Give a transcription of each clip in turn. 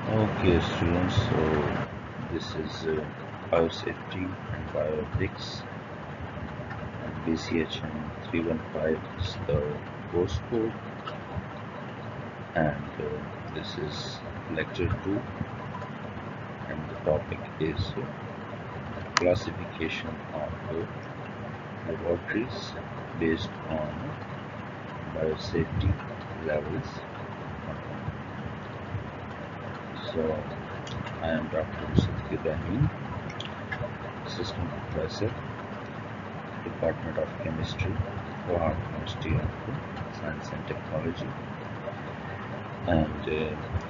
Okay, students, so this is biosafety and bioethics and BCHM315 is the course code, and this is lecture 2, and the topic is classification of laboratories based on biosafety levels. So I am Dr. Ibrahim, Assistant Professor, Department of Chemistry, Ohio University of Science and Technology, and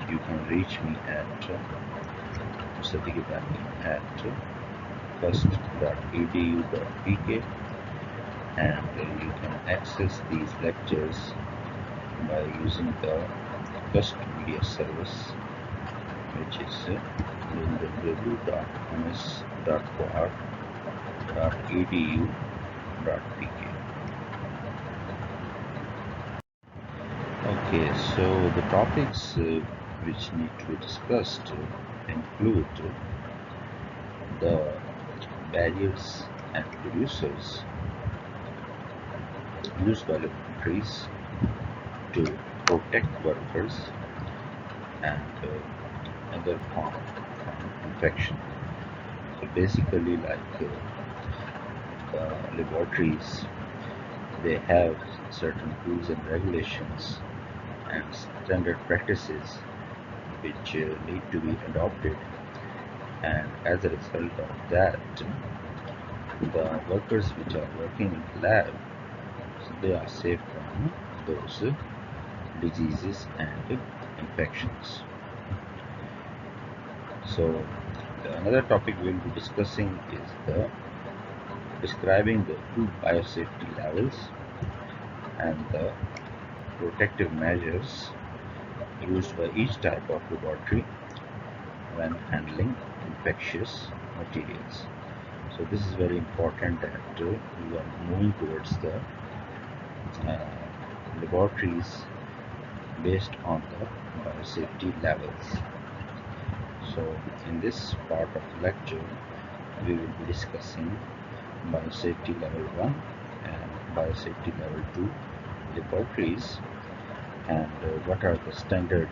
you can reach me at at first.edu.pk, and you can access these lectures by using the First Media Service, which is www.ms.cohort.edu.pk. Okay, so the topics which need to be discussed include the barriers and producers used by laboratories to protect workers and other from infection. So basically, like the laboratories, they have certain rules and regulations and standard practices which need to be adopted, and as a result of that, the workers which are working in the lab, so they are safe from those diseases and infections. So another topic we'll be discussing is the describing the two biosafety levels and the protective measures used by each type of laboratory when handling infectious materials. So this is very important that we are moving towards the laboratories based on the biosafety levels. So in this part of the lecture, we will be discussing biosafety level 1 and biosafety level 2 laboratories, and what are the standard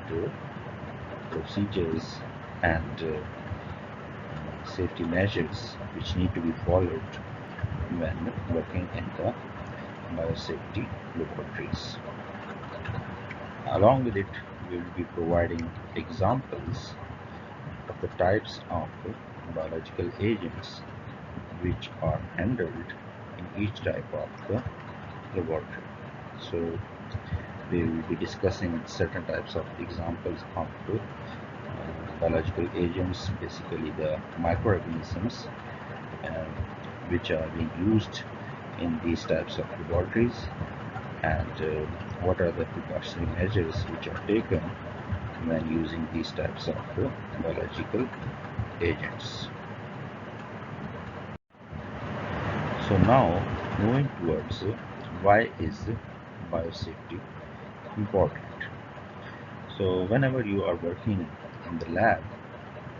procedures and safety measures which need to be followed when working in the biosafety laboratories. Along with it, we will be providing examples of the types of biological agents which are handled in each type of laboratory. So we will be discussing certain types of examples of biological agents, basically the microorganisms which are being used in these types of laboratories, and what are the precautionary measures which are taken when using these types of biological agents. So now, moving towards why is biosafety important. So whenever you are working in the lab,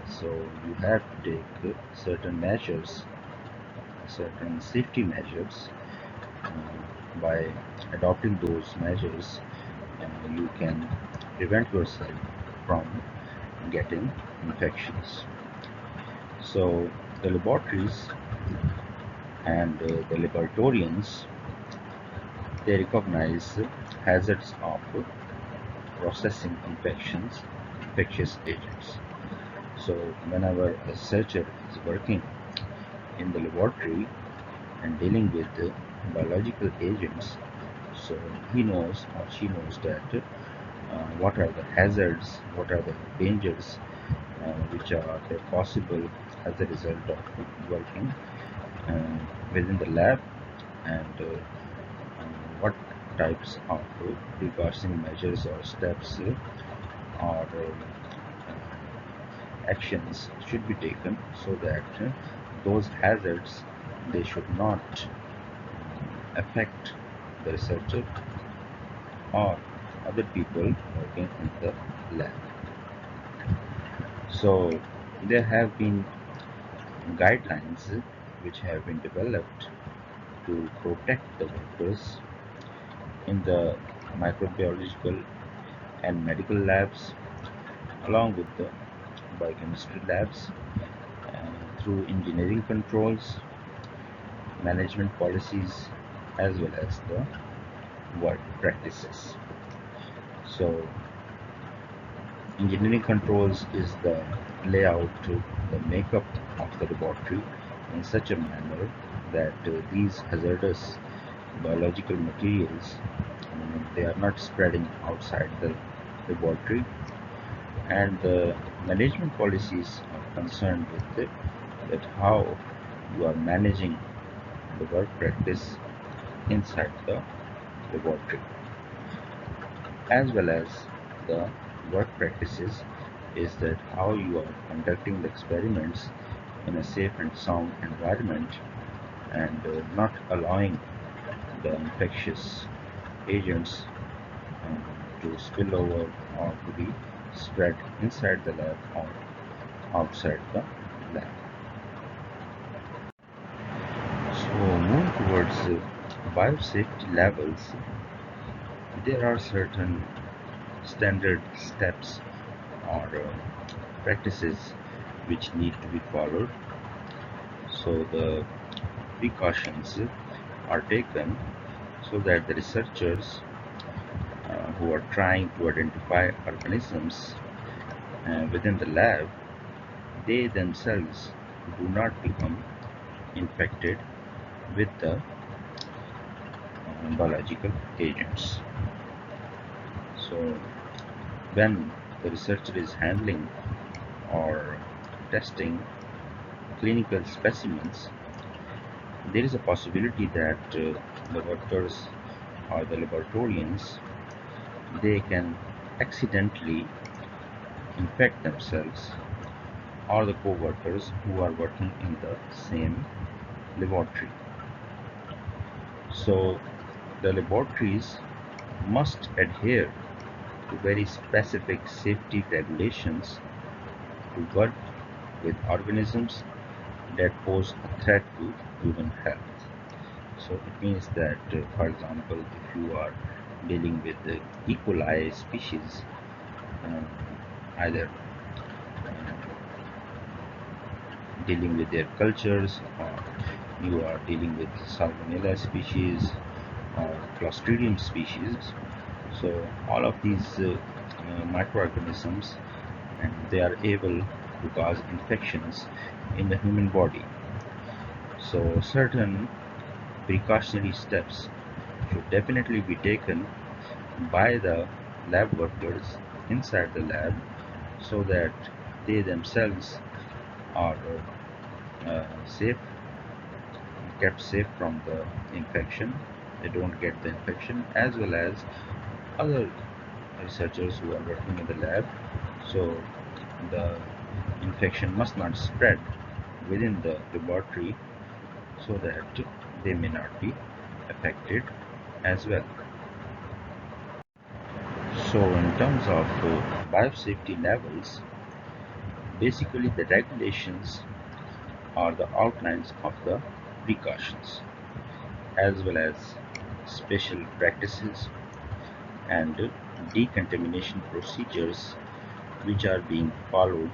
so you have to take certain measures, certain safety measures. By adopting those measures, you can prevent yourself from getting infections. So the laboratories and the laboratorians, they recognize hazards of processing infectious agents. So whenever a researcher is working in the laboratory and dealing with biological agents, so he knows or she knows that what are the hazards, what are the dangers which are possible as a result of working within the lab, and what types of precautionary measures or steps or actions should be taken so that those hazards, they should not affect the researcher or other people working in the lab. So there have been guidelines which have been developed to protect the workers in the microbiological and medical labs along with the biochemistry labs through engineering controls, management policies, as well as the work practices. So engineering controls is the layout, the makeup of the laboratory in such a manner that these hazardous biological materials they are not spreading outside the laboratory, and the management policies are concerned with it, that how you are managing the work practice inside the laboratory, as well as the work practices is that how you are conducting the experiments in a safe and sound environment, and not allowing the infectious agents to spill over or to be spread inside the lab or outside the lab. So moving towards biosafety levels, there are certain standard steps or practices which need to be followed. So the precautions are taken so that the researchers who are trying to identify organisms within the lab, they themselves do not become infected with the biological agents. So when the researcher is handling or testing clinical specimens, there is a possibility that the workers or the laboratorians they can accidentally infect themselves or the co-workers who are working in the same laboratory. So the laboratories must adhere to very specific safety regulations to work with organisms that pose a threat to human health. So it means that, for example, if you are dealing with the E. coli species, uh, either dealing with their cultures, or you are dealing with Salmonella species or Clostridium species. So all of these microorganisms, and they are able to cause infections in the human body. So certain precautionary steps should definitely be taken by the lab workers inside the lab so that they themselves are safe, kept safe from the infection. They don't get the infection, as well as other researchers who are working in the lab. So the infection must not spread within the laboratory so that they may not be affected as well. So in terms of biosafety levels, basically the regulations are the outlines of the precautions, as well as special practices and decontamination procedures which are being followed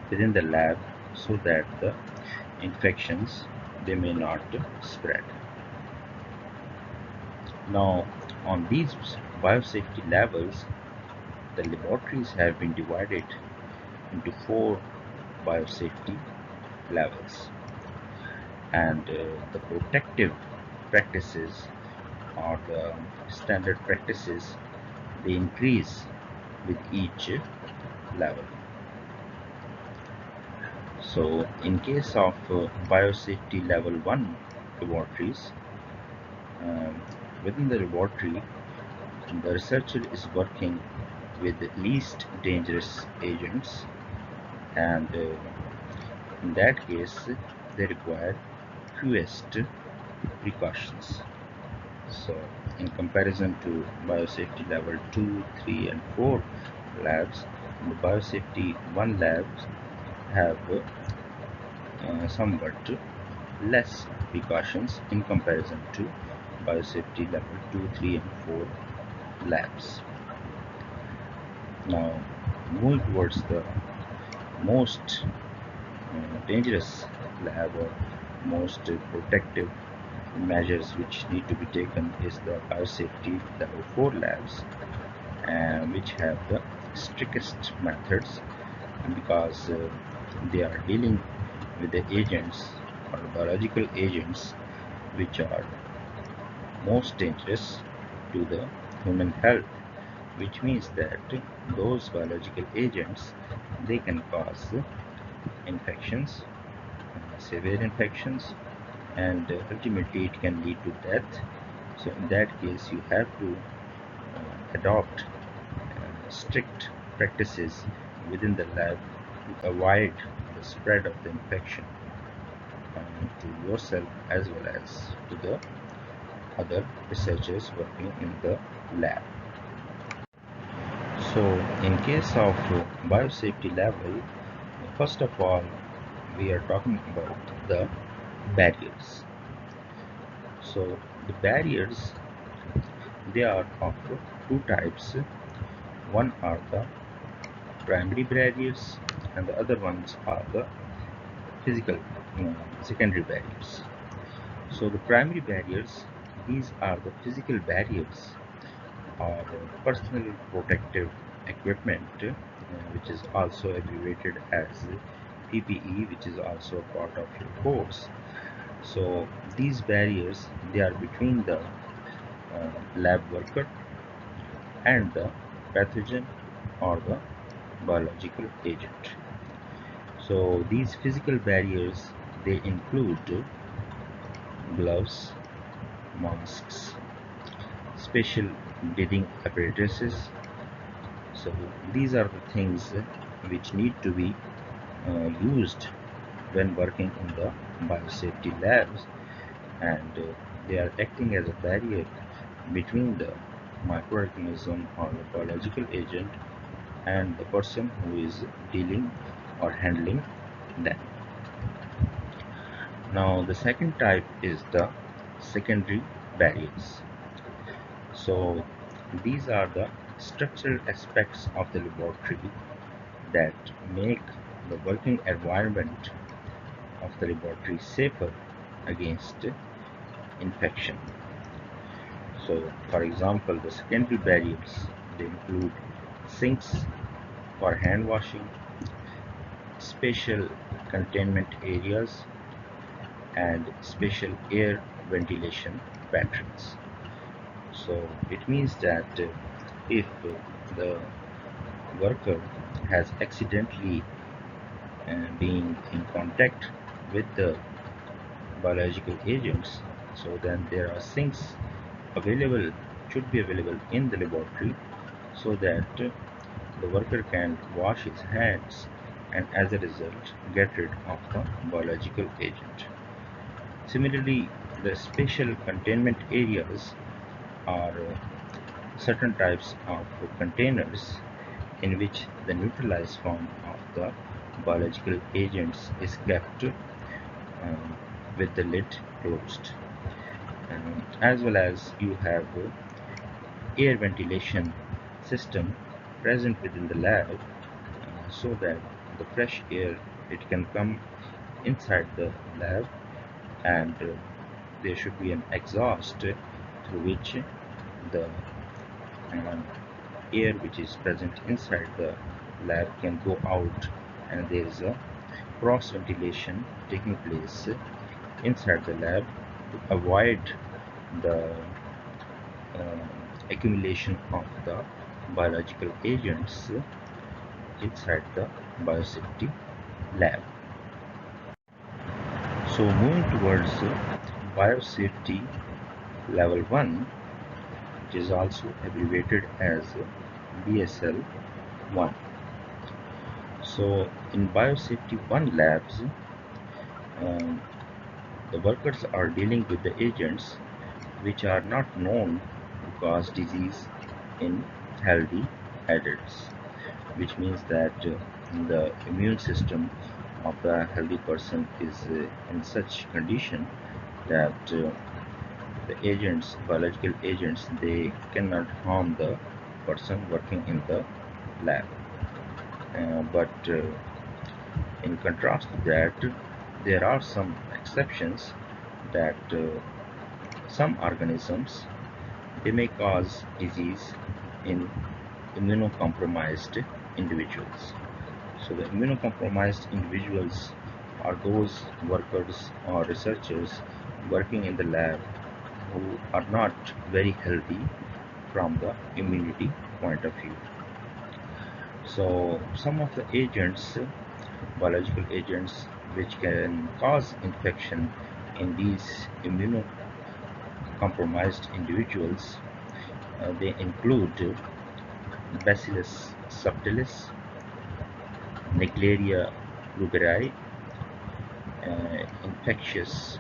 within the lab so that the infections they may not spread. Now on these biosafety levels, the laboratories have been divided into four biosafety levels, and the protective practices or the standard practices they increase with each level. So in case of biosafety level 1 laboratories, um, within the laboratory the researcher is working with the least dangerous agents, and in that case they require fewest precautions. So in comparison to biosafety level 2, 3 and 4 labs, the biosafety 1 labs have somewhat less precautions in comparison to biosafety level 2, 3 and 4 labs. Now moving towards the most dangerous lab or most protective measures which need to be taken is the biosafety level 4 labs, which have the strictest methods because they are dealing with the agents or biological agents which are most dangerous to the human health, which means that those biological agents, they can cause infections, severe infections, and ultimately it can lead to death. So in that case you have to adopt strict practices within the lab to avoid the spread of the infection to yourself as well as to the other researchers working in the lab. So in case of biosafety level, first of all we are talking about the barriers. So the barriers, they are of two types. One are the primary barriers and the other ones are the physical secondary barriers. So the primary barriers, these are the physical barriers or personal protective equipment, which is also abbreviated as PPE, which is also a part of your course. So these barriers, they are between the lab worker and the pathogen or the biological agent. So these physical barriers, they include gloves, masks, special breathing apparatuses. So these are the things which need to be used when working in the biosafety labs, and they are acting as a barrier between the microorganism or the biological agent and the person who is dealing or handling them. Now the second type is the secondary barriers. So these are the structural aspects of the laboratory that make the working environment of the laboratory safer against infection. So for example, the secondary barriers, they include sinks for hand washing, special containment areas, and special air ventilation patterns. So it means that if the worker has accidentally been in contact with the biological agents, so then there are sinks available, should be available in the laboratory, so that the worker can wash his hands and as a result get rid of the biological agent. Similarly, the special containment areas are certain types of containers in which the neutralized form of the biological agents is kept with the lid closed. As well as you have air ventilation system present within the lab, so that the fresh air, it can come inside the lab, and there should be an exhaust through which the air which is present inside the lab can go out, and there is a cross ventilation taking place inside the lab to avoid the accumulation of the biological agents inside the biosafety lab. So moving towards biosafety level 1, which is also abbreviated as BSL-1. So in biosafety 1 labs, um, the workers are dealing with the agents which are not known to cause disease in healthy adults. which means that the immune system of the healthy person is in such condition that the agents, biological agents, they cannot harm the person working in the lab. But in contrast to that, there are some exceptions that some organisms, they may cause disease in immunocompromised individuals. So the immunocompromised individuals are those workers or researchers working in the lab who are not very healthy from the immunity point of view. So some of the agents, biological agents, which can cause infection in these immunocompromised individuals, they include Bacillus subtilis, Naegleria ruberae, infectious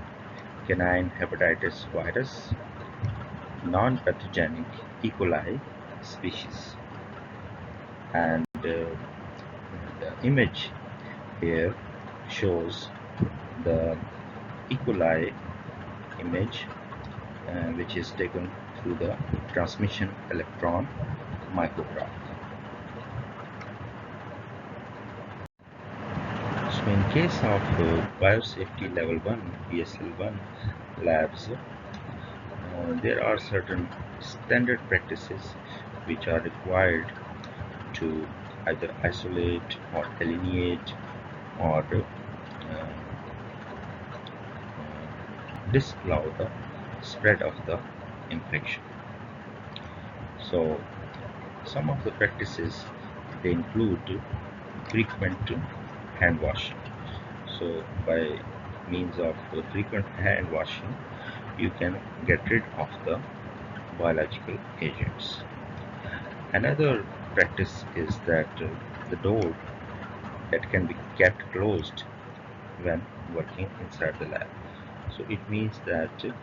canine hepatitis virus, non-pathogenic E. coli species. And the image here shows the E. coli image, which is taken through the transmission electron micrograph. So in case of biosafety level 1, BSL1 labs, there are certain standard practices which are required to either isolate or delineate or disallow the spread of the infection. So some of the practices, they include frequent hand washing. So by means of frequent hand washing, you can get rid of the biological agents. Another practice is that the door that can be kept closed when working inside the lab. So it means that in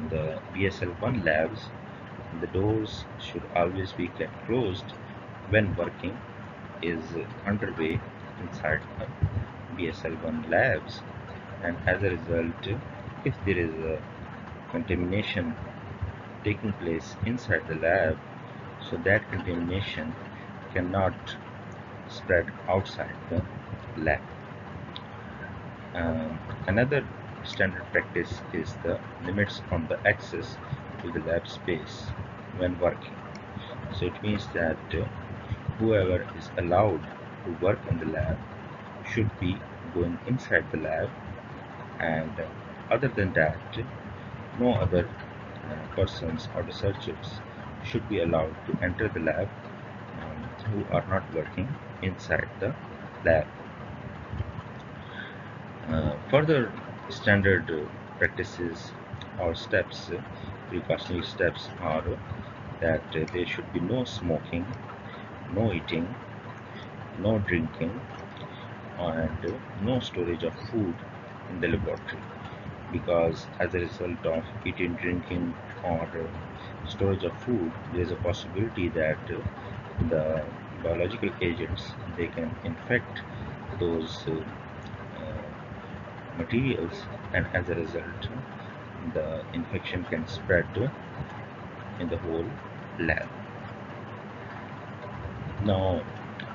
the BSL1 labs, the doors should always be kept closed when working is underway inside the BSL1 labs, and as a result, if there is a contamination taking place inside the lab, so that contamination cannot spread outside the lab. Another standard practice is the limits on the access to the lab space when working. So it means that whoever is allowed to work in the lab should be going inside the lab, and other than that, no other persons or researchers should be allowed to enter the lab who are not working inside the lab. Further standard practices or steps, precautionary steps are that there should be no smoking, no eating, no drinking, and no storage of food in the laboratory, because as a result of eating, drinking, or storage of food, there is a possibility that the biological agents, they can infect those materials, and as a result the infection can spread in the whole lab. Now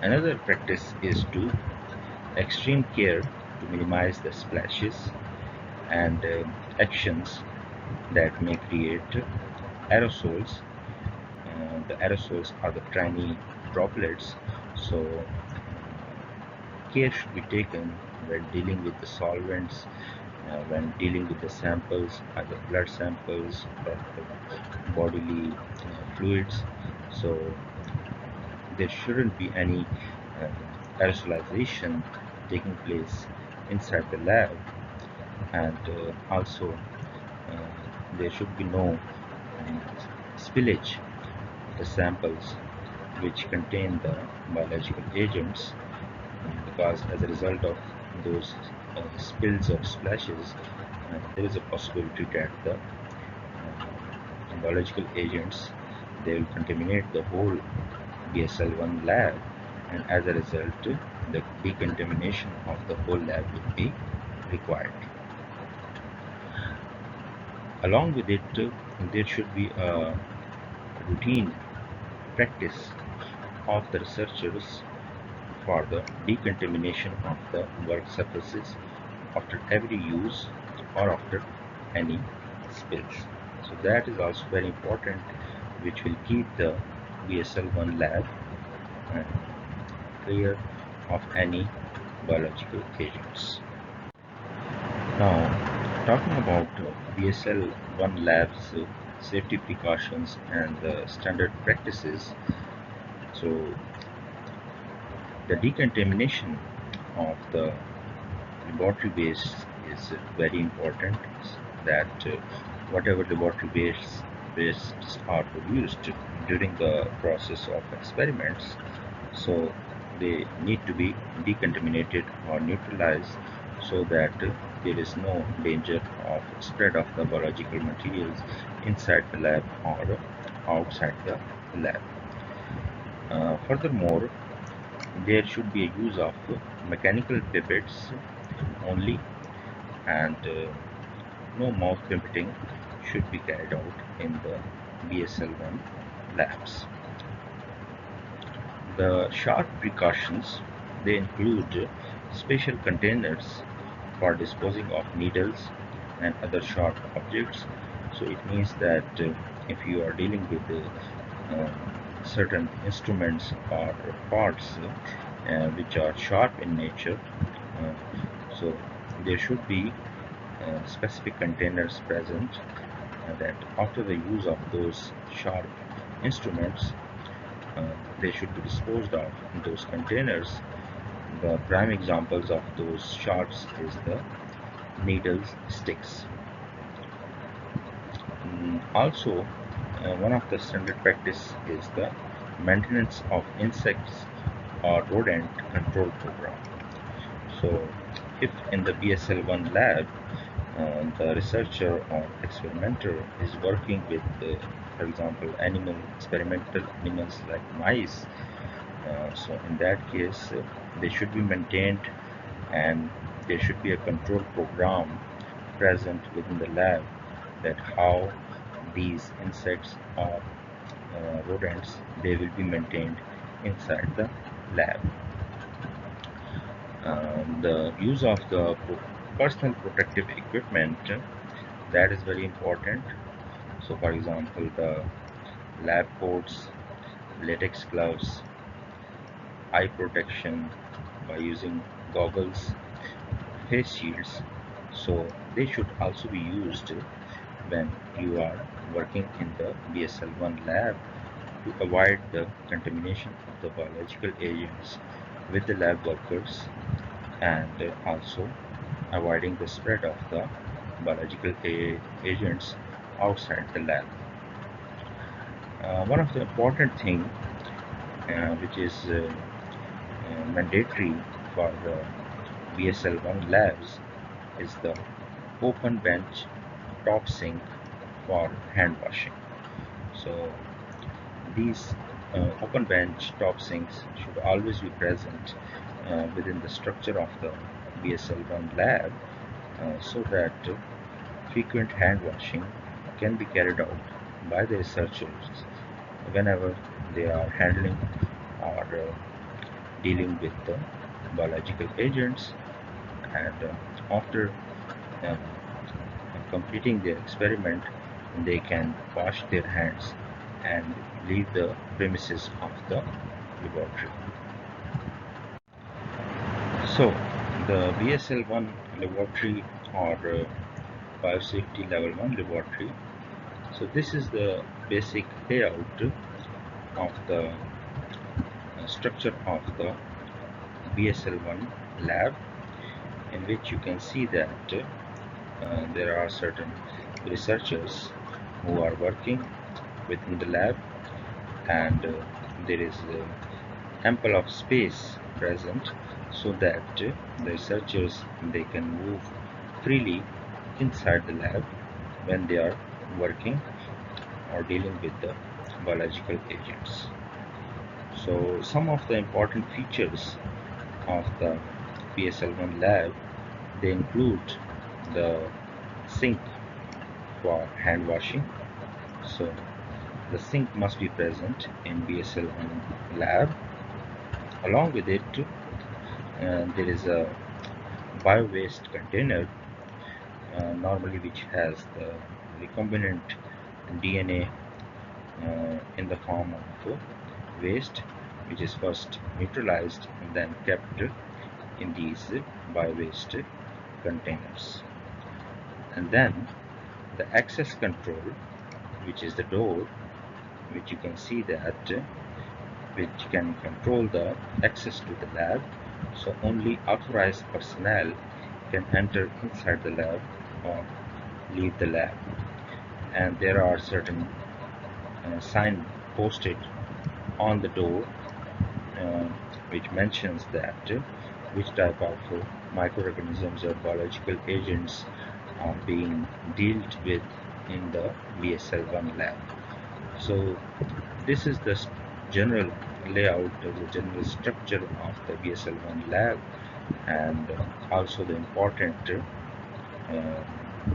another practice is to extreme care to minimize the splashes and actions that may create aerosols. The aerosols are the tiny droplets, so care should be taken when dealing with the solvents, when dealing with the samples, either blood samples or bodily fluids. So there shouldn't be any aerosolization taking place inside the lab, and also there should be no spillage of the samples which contain the biological agents, because as a result of those spills or splashes, there is a possibility that the biological agents, they will contaminate the whole BSL-1 lab, and as a result, the decontamination of the whole lab will be required. Along with it, there should be a routine practice of the researchers for the decontamination of the work surfaces after every use or after any spills. So that is also very important, which will keep the BSL-1 lab uh, clear of any biological agents. Now, talking about BSL-1 labs, safety precautions and standard practices. So the decontamination of the laboratory waste is very important, that whatever laboratory wastes are produced during the process of experiments, so they need to be decontaminated or neutralized, so that there is no danger of spread of the biological materials inside the lab or outside the lab. Furthermore, there should be a use of mechanical pipettes only, and no mouth pipetting should be carried out in the BSL-1 labs. The sharp precautions, they include special containers for disposing of needles and other sharp objects. So it means that if you are dealing with certain instruments or parts which are sharp in nature, so there should be specific containers present, that after the use of those sharp instruments, they should be disposed of in those containers. The prime examples of those sharps is the needles, sticks. Also, one of the standard practice is the maintenance of insects or rodent control program. So if in the BSL-1 lab, the researcher or experimenter is working with, for example, experimental animals like mice, so in that case, they should be maintained, and there should be a control program present within the lab, that how these insects or rodents, they will be maintained inside the lab. The use of the personal protective equipment, that is very important. So for example, the lab coats, latex gloves, eye protection by using goggles, face shields, so they should also be used when you are working in the BSL-1 lab, to avoid the contamination of the biological agents with the lab workers, and also avoiding the spread of the biological agents outside the lab. One of the important thing which is mandatory for the BSL-1 labs is the open bench top sink for hand washing. So these open bench top sinks should always be present within the structure of the BSL-1 lab, so that frequent hand washing can be carried out by the researchers whenever they are handling or dealing with the biological agents, and after uh, completing their experiment, they can wash their hands and leave the premises of the laboratory. So the BSL-1 laboratory, or biosafety level 1 laboratory, so this is the basic layout of the structure of the BSL-1 lab, in which you can see that there are certain researchers who are working within the lab, and there is ample of space present, so that the researchers, they can move freely inside the lab when they are working or dealing with the biological agents. So some of the important features of the BSL-1 lab, they include the sink for hand washing. So the sink must be present in BSL-1 lab. Along with it, there is a bio-waste container, normally which has the recombinant DNA in the form of waste, which is first neutralized and then kept in these bio-waste containers. And then the access control, which is the door, which you can see that which can control the access to the lab, so only authorized personnel can enter inside the lab or leave the lab. And there are certain sign posted on the door uh, which mentions that which type of microorganisms or biological agents are being dealt with in the BSL-1 lab. So this is the general layout, the general structure of the BSL-1 lab, and also the important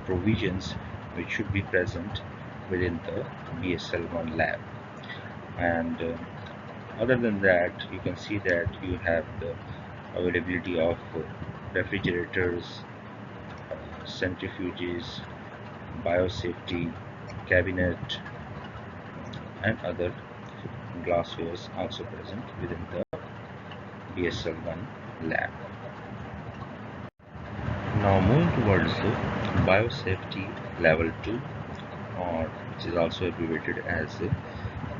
provisions which should be present within the BSL-1 lab. And other than that, you can see that you have the availability of refrigerators, centrifuges, biosafety, cabinet, and other glasswares also present within the BSL-1 lab. Now moving towards biosafety level 2, or which is also abbreviated as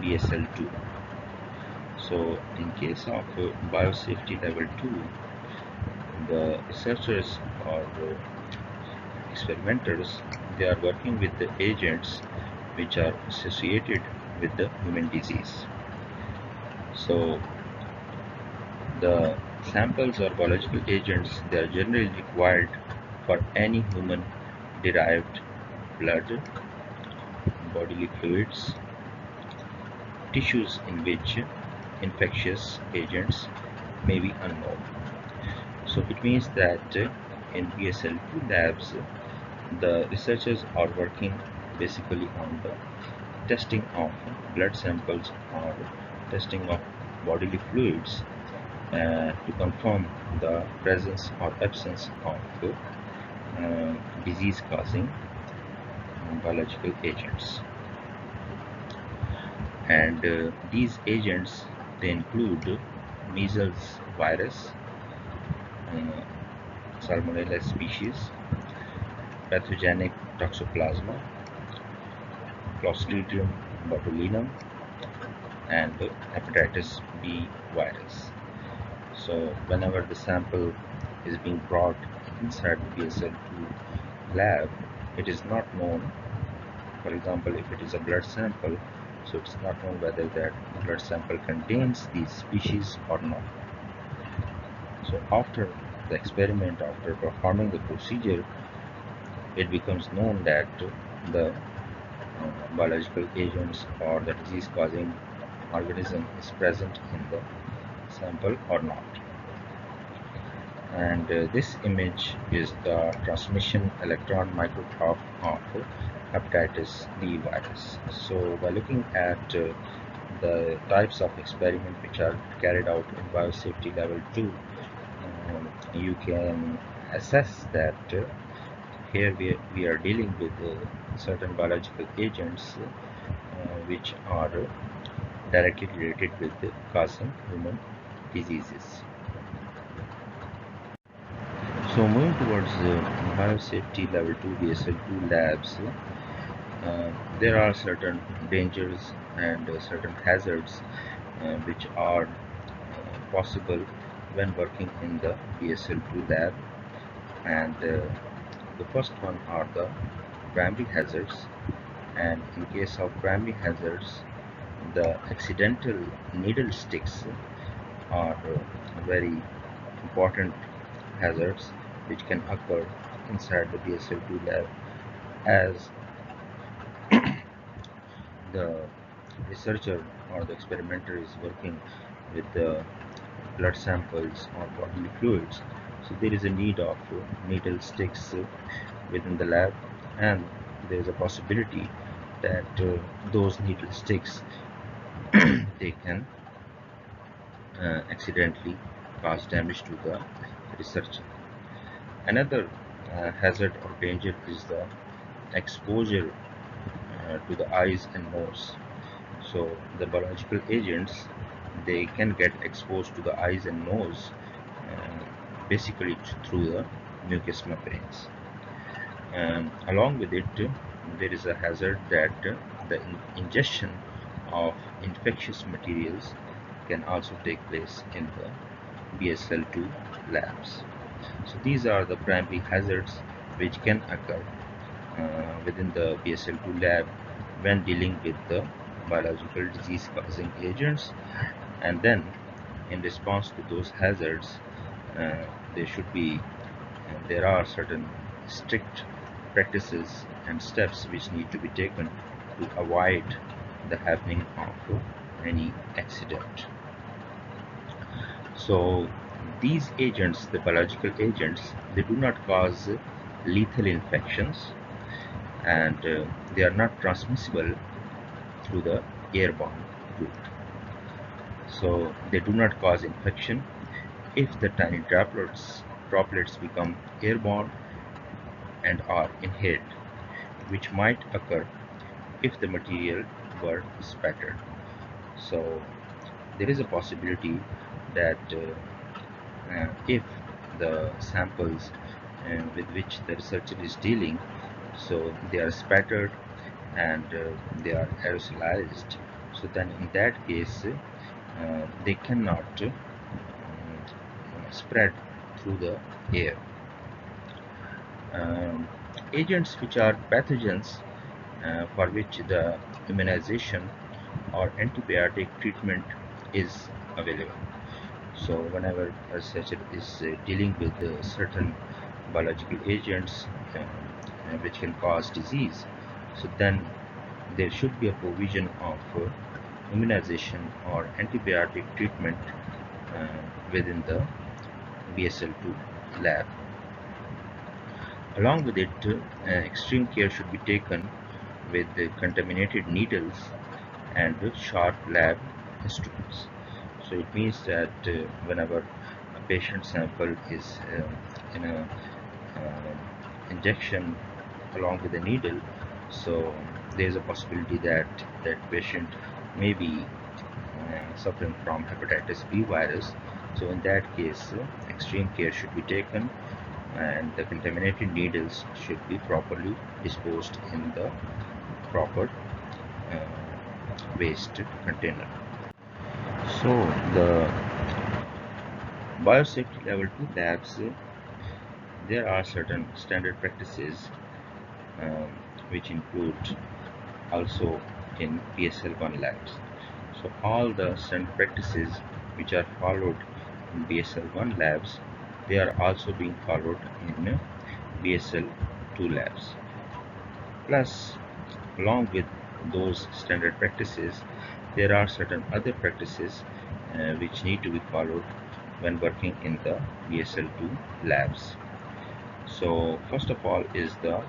BSL-2. So in case of biosafety level 2, the researchers or experimenters, they are working with the agents which are associated with the human disease. So the samples or biological agents, they are generally required for any human derived blood, bodily fluids, tissues in which infectious agents may be unknown. So it means that in BSL-2 labs, the researchers are working basically on the testing of blood samples or testing of bodily fluids to confirm the presence or absence of disease-causing biological agents. And these agents, they include measles virus, salmonella species, pathogenic toxoplasma, Clostridium botulinum, and hepatitis B virus. So whenever the sample is being brought inside the BSL-2 lab, it is not known, for example, if it is a blood sample, so it's not known whether that blood sample contains these species or not. So after the experiment, after performing the procedure, it becomes known that the biological agents or the disease causing organism is present in the sample or not. And this image is the transmission electron micrograph of hepatitis B virus. So by looking at the types of experiment which are carried out in biosafety level 2, you can assess that here we are dealing with certain biological agents which are directly related with causing human diseases. So moving towards biosafety level 2 BSL-2 labs, there are certain dangers and certain hazards which are possible when working in the BSL-2 lab, and the first one are the primary hazards. And in case of primary hazards, the accidental needle sticks are very important hazards which can occur inside the BSL-2 lab, as the researcher or the experimenter is working with the blood samples or bodily fluids. So there is a need of needle sticks within the lab, and there is a possibility that those needle sticks they can accidentally cause damage to the researcher. Another hazard or danger is the exposure to the eyes and nose. So the biological agents they can get exposed to the eyes and nose basically through the mucous membranes. Along with it, there is a hazard that the ingestion of infectious materials can also take place in the BSL-2 labs. So these are the primary hazards which can occur within the BSL-2 lab when dealing with the biological disease causing agents, and then in response to those hazards uh, there should be there are certain strict practices and steps which need to be taken to avoid the happening of any accident. So these agents, the biological agents, they do not cause lethal infections, and they are not transmissible through the airborne route. So they do not cause infection if the tiny droplets become airborne and are inhaled, which might occur if the material were spattered. So there is a possibility that if the samples with which the researcher is dealing, so they are spattered and they are aerosolized, so then in that case they cannot spread through the air. Um, Agents which are pathogens for which the immunization or antibiotic treatment is available. So whenever a researcher is dealing with certain biological agents which can cause disease, so then there should be a provision of immunization or antibiotic treatment within the BSL-2 lab. Along with it, extreme care should be taken with the contaminated needles and sharp lab instruments. So it means that whenever a patient sample is in a injection along with a needle, so there is a possibility that that patient may be suffering from hepatitis B virus. So in that case, extreme care should be taken, and the contaminated needles should be properly disposed in the proper waste container. So the biosafety level 2 labs, there are certain standard practices um, which include also in BSL-1 labs. So all the standard practices which are followed in BSL-1 labs, they are also being followed in BSL-2 labs. Plus, along with those standard practices, there are certain other practices which need to be followed when working in the BSL-2 labs. So first of all is the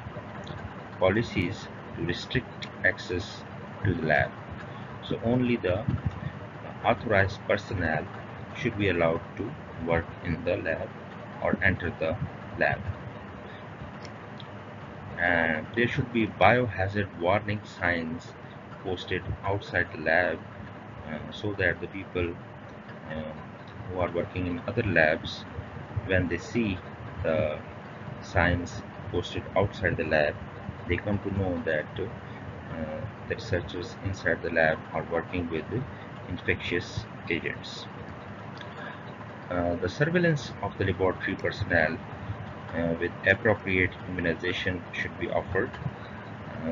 policies to restrict access to the lab. So only the authorized personnel should be allowed to work in the lab or enter the lab. And there should be biohazard warning signs posted outside the lab so that the people um, who are working in other labs, when they see the signs posted outside the lab, they come to know that the researchers inside the lab are working with infectious agents. The surveillance of the laboratory personnel with appropriate immunization should be offered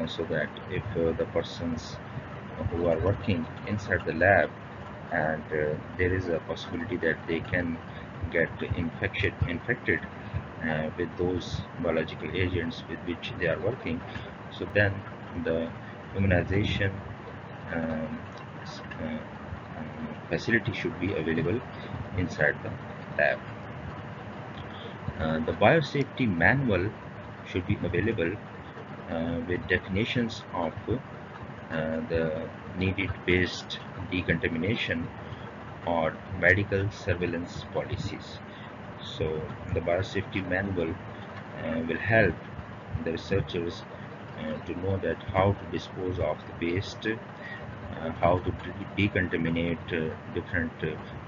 so that if the persons who are working inside the lab and there is a possibility that they can get infected with those biological agents with which they are working, so then the immunization um, facility should be available inside the lab. The biosafety manual should be available with definitions of the needed waste decontamination or medical surveillance policies. So the biosafety manual will help the researchers to know that how to dispose of the waste, how to decontaminate different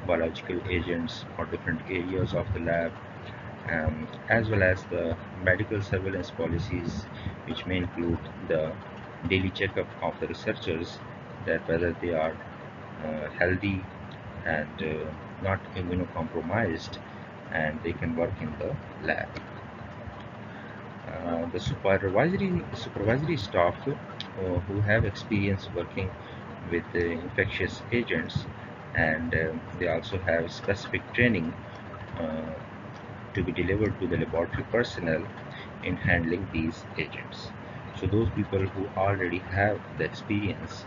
biological agents or different areas of the lab, as well as the medical surveillance policies, which may include the daily checkup of the researchers, that whether they are healthy and not immunocompromised, and they can work in the lab. The supervisory staff who have experience working with infectious agents, and they also have specific training uh, to be delivered to the laboratory personnel in handling these agents. So those people who already have the experience,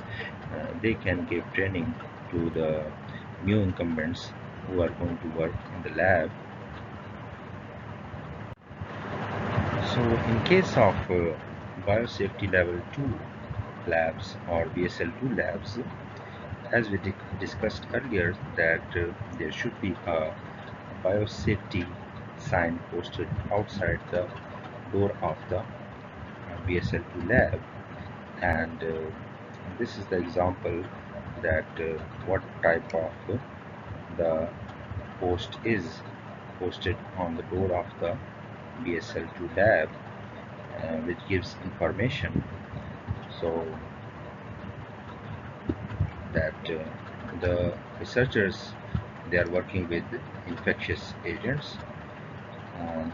they can give training to the new incumbents who are going to work in the lab. So in case of biosafety level 2 labs or BSL2 labs, as we discussed earlier, that there should be a biosafety sign posted outside the door of the BSL2 lab, and this is the example that what type of the post is posted on the door of the BSL2 lab, which gives information so that the researchers, they are working with infectious agents. Um,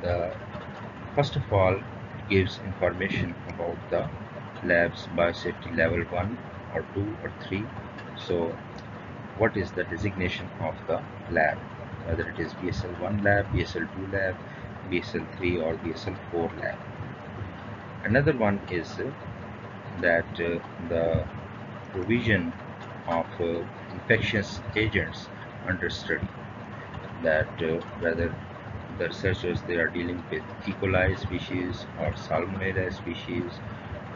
the First of all, it gives information about the lab's biosafety level 1 or 2 or 3. So what is the designation of the lab, whether it is BSL1 lab, BSL2 lab, BSL3 or BSL4 lab. Another one is that the provision of infectious agents under study, that whether the researchers, they are dealing with E. coli species or Salmonella species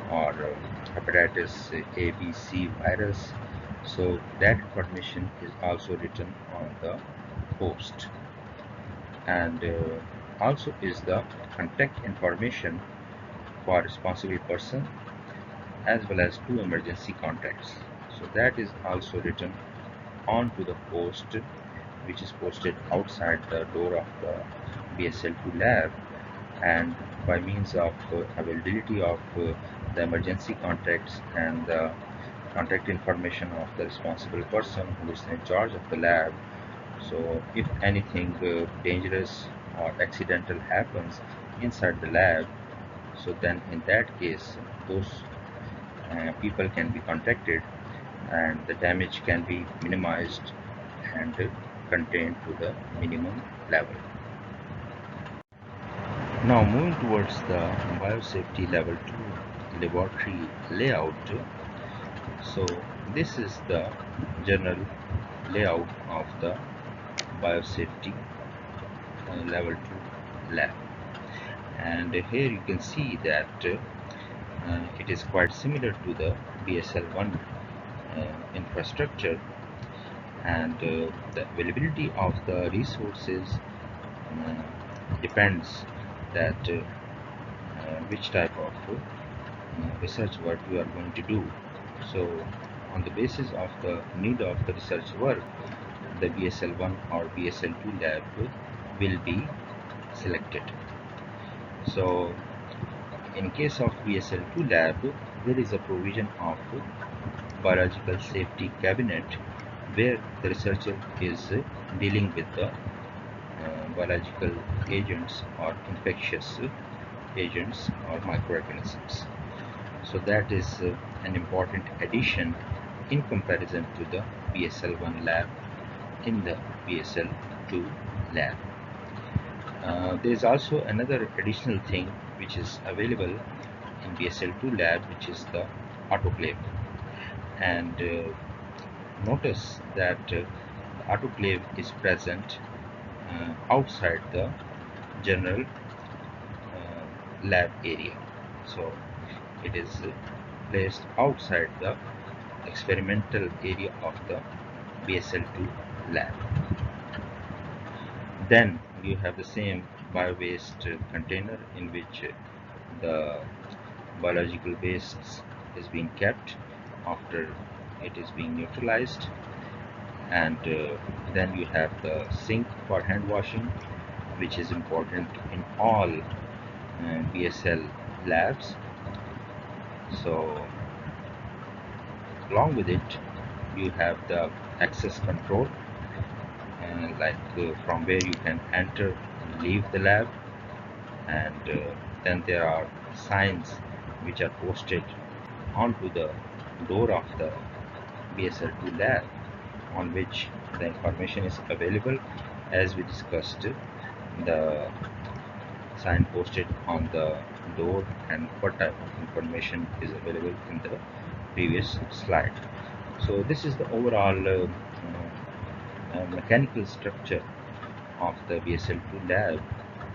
or hepatitis A, B, C virus. So that information is also written on the post, and also is the contact information for responsible person as well as two emergency contacts. So that is also written onto the post, which is posted outside the door of the BSL2 lab, and by means of availability of the emergency contacts and the contact information of the responsible person who is in charge of the lab. So if anything dangerous or accidental happens inside the lab, so then in that case those people can be contacted and the damage can be minimized and contained to the minimum level. Now moving towards the biosafety level 2 laboratory layout. So this is the general layout of the biosafety level 2 lab, and here you can see that it is quite similar to the BSL1 infrastructure, and the availability of the resources depends that which type of research work we are going to do. So on the basis of the need of the research work, the BSL1 or BSL2 lab will be selected. So in case of BSL2 lab, there is a provision of biological safety cabinet where the researcher is dealing with the biological agents or infectious agents or microorganisms. So that is an important addition in comparison to the BSL1 lab in the BSL2 lab. There is also another additional thing which is available in BSL2 lab, which is the autoclave, and notice that the autoclave is present outside the general lab area. So it is placed outside the experimental area of the BSL-2 lab. Then you have the same bio-waste container in which the biological waste is being kept after it is being neutralized, and then you have the sink for hand washing, which is important in all BSL labs. So along with it you have the access control, from where you can enter and leave the lab, and then there are signs which are posted onto the door of the BSL-2 lab, on which the information is available. As we discussed, the sign posted on the door and what type of information is available in the previous slide. So this is the overall mechanical structure of the BSL-2 lab,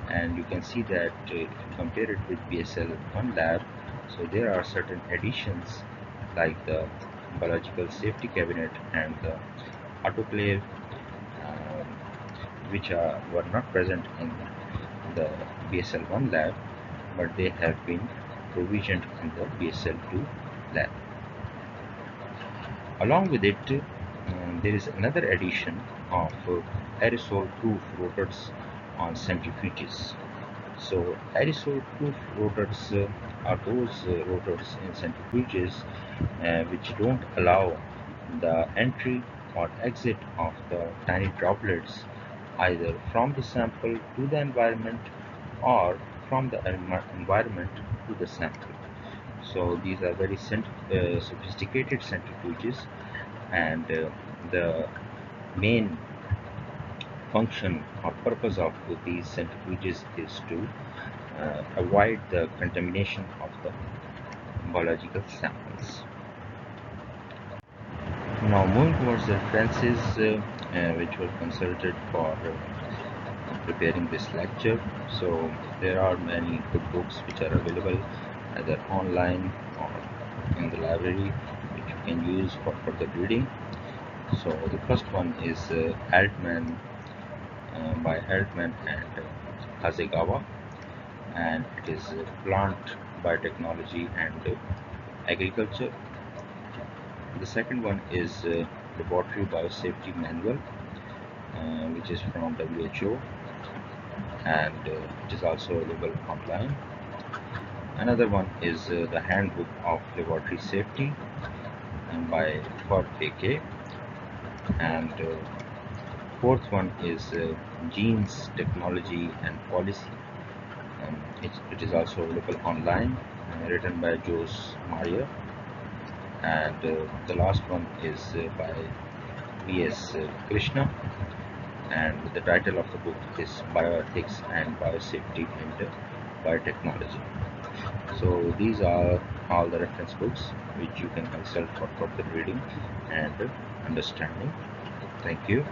and you can see that if you compare it with BSL-1 lab, so there are certain additions like the biological safety cabinet and the autoclave, um, which were not present in the BSL-1 lab, but they have been provisioned in the BSL-2 lab. Along with it, there is another addition of aerosol-proof rotors on centrifuges. So aerosol-proof rotors are those rotors in centrifuges which don't allow the entry or exit of the tiny droplets either from the sample to the environment or from the environment to the sample. So these are very sophisticated centrifuges, and the main function or purpose of these centrifuges is to avoid the contamination of the biological samples. Now moving towards the references which were consulted for preparing this lecture. So there are many good books which are available either online or in the library, which you can use for further reading. So the first one is Altman by Altman and Hasegawa, and it is plant biotechnology and agriculture. The second one is Laboratory Biosafety Manual, which is from WHO, and it is also available online. Another one is the Handbook of Laboratory Safety by Ford AK, and fourth one is Genes, Technology and Policy. It is also available online, written by Jose Meyer, and the last one is by V.S. Krishna, and the title of the book is Bioethics and Biosafety in Biotechnology. So these are all the reference books which you can consult for further reading and understanding. Thank you.